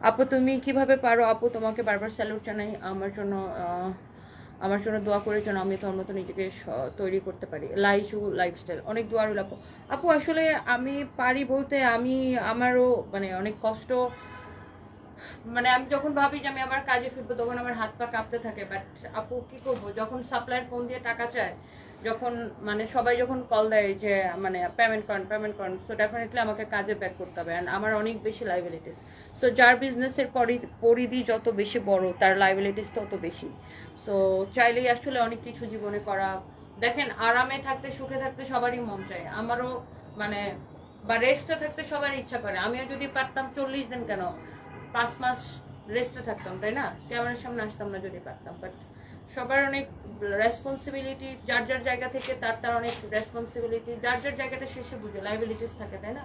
আপু তুমি কিভাবে পারো? আপু তোমাকে বারবার স্যালুট জানাই। আমার জন্য দোয়া করে যেন আমি তোমার মতো নিজেকে তৈরি করতে পারি। লাইফ লাইফস্টাইল অনেক দোয়া রইল আপু। আপু আসলে আমি পারি বলতে আমি আমারও মানে অনেক কষ্ট, মানে আমি যখন ভাবি যে আমি আবার কাজে ফিরবো তখন আমার হাত পা কাঁপতে থাকে। বাট আপু কি করবো, যখন সাপ্লায়ার ফোন দিয়ে টাকা চায়, যখন মানে সবাই যখন কল দেয় যে মানে পেমেন্ট করেন, সো ডেফিনেটলি আমাকে কাজে ব্যাক করতে হবে। অ্যান্ড আমার অনেক বেশি লাইবিলিটিস। সো যার বিজনেসের পরিধি যত বেশি বড় তার লাইবিলিটিস তত বেশি। সো চাইলেই আসলে অনেক কিছু জীবনে করা। দেখেন, আরামে থাকতে সুখে থাকতে সবারই মন চায়, আমারও মানে, বা রেস্টে থাকতে সবার ইচ্ছা করে। আমিও যদি পারতাম 40 দিন কেন 5 মাস রেস্টে থাকতাম, তাই না? ক্যামেরার সামনে আসতাম না যদি পারতাম। বাট সবার অনেক রেসপন্সিবিলিটি, যার যার জায়গা থেকে তার তার অনেক রেসপন্সিবিলিটি, যার যার জায়গাটা শেষে বুঝে লাইবিলিটিস থাকে, তাই না?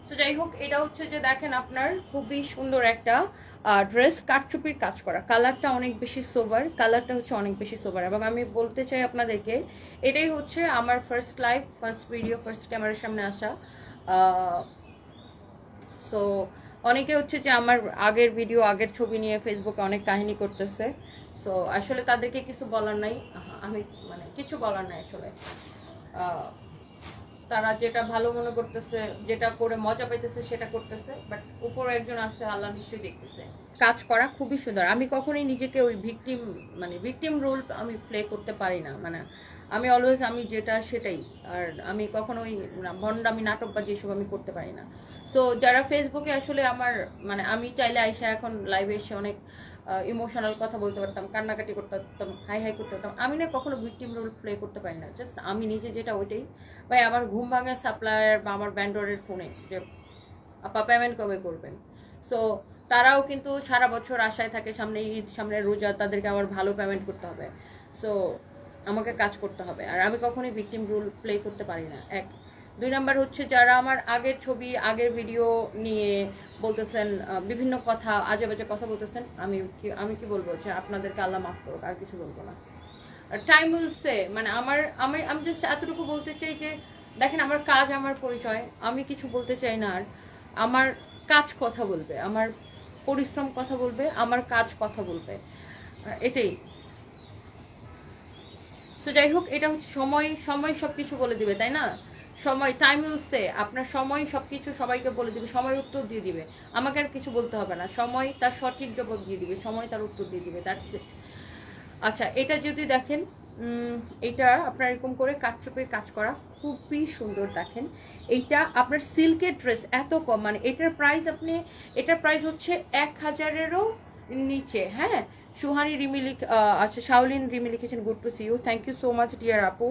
সো যাই হোক, এটা হচ্ছে যে দেখেন আপনার খুবই সুন্দর একটা ড্রেস, কাটচুপির কাজ করা, কালারটা অনেক বেশি সোবার, কালারটা হচ্ছে অনেক বেশি সোবার। এবং আমি বলতে চাই আপনাদেরকে, এটাই হচ্ছে আমার first live, first video, first ক্যামেরার সামনে আসা। সো অনেকে হচ্ছে যে আমার আগের ভিডিও, আগের ছবি নিয়ে ফেসবুকে অনেক কাহিনী করতেছে। সো আসলে তাদেরকে কিছু বলার নাই, আমি মানে কিছু বলার নাই আসলে। তারা যেটা ভালো মনে করতেছে, যেটা করে মজা পাইতেছে সেটা করতেছে। বাট উপরে একজন আছে, আল্লাহ নিশ্চয়ই দেখতেছে। কাজ করা খুবই সুন্দর। আমি কখনোই নিজেকে ওই ভিকটিম, মানে ভিকটিম রোল আমি প্লে করতে পারি না। মানে আমি অলওয়েজ আমি যেটা সেটাই। আর আমি কখনোই ভণ্ডামি নাটক বা যেসব আমি করতে পারি না। সো যারা ফেসবুকে আসলে আমার, মানে আমি চাইলে আইসা এখন লাইভে এসে অনেক ইমোশনাল কথা বলতে পারতাম, কান্নাকাটি করতে পারতাম, হাই হাই করতে পারতাম। আমি না কখনো ভিকটিম রোল প্লে করতে পারি না। জাস্ট আমি নিজে যেটা ওইটাই। ভাই আমার ঘুম ভাঙে সাপ্লায়ার বা আমার ব্যান্ডরের ফোনে যে আপা পেমেন্ট কবে করবেন। সো তারাও কিন্তু সারা বছর আশায় থাকে, সামনে ঈদ, সামনে রোজা, তাদেরকে আবার ভালো পেমেন্ট করতে হবে। সো আমাকে কাজ করতে হবে। আর আমি কখনোই ভিকটিম রোল প্লে করতে পারি না। এক, 2 নাম্বার হচ্ছে যারা আমার আগের ছবি, আগের ভিডিও নিয়ে বলতেছেন বিভিন্ন কথা, আজে বাজে কথা বলতেছেন, আমি কি বলবো যে আপনাদেরকে আল্লাহ মাফ করুক, আর কিছু বলবো না। টাইম উইল সে, মানে আমার আমি আমি জাস্ট এতটুকু বলতে চাই যে দেখেন, আমার কাজ আমার পরিচয়, আমি কিছু বলতে চাই না। আর আমার কাজ কথা বলবে, আমার পরিশ্রম কথা বলবে, আমার কাজ কথা বলবে, এটাই। সো যাই হোক, এটা হচ্ছে সময়, সময় সবকিছু বলে দিবে, তাই না? সময়, টাইম উইল সে, আপনার সময় সবকিছু সবাইকে বলে দিবে, সময় উত্তর দিয়ে দিবে। আমাকে আর কিছু বলতে হবে না, সময় তার সঠিক জবাব দিয়ে দিবে, সময় তার উত্তর দিয়ে দিবে, দ্যাটস ইট। আচ্ছা, এটা যদি দেখেন, এটা আপনার এরকম করে কাটচুপের কাজ করা খুবই সুন্দর। দেখেন, এইটা আপনার সিল্কের ড্রেস এত কম, মানে এটার প্রাইস হচ্ছে 1000-এরও নিচে। হ্যাঁ, সুহানি রিমি আচ্ছা শাওলিন রিমি লিখেছেন, good to see you, thank you so much dear আপু।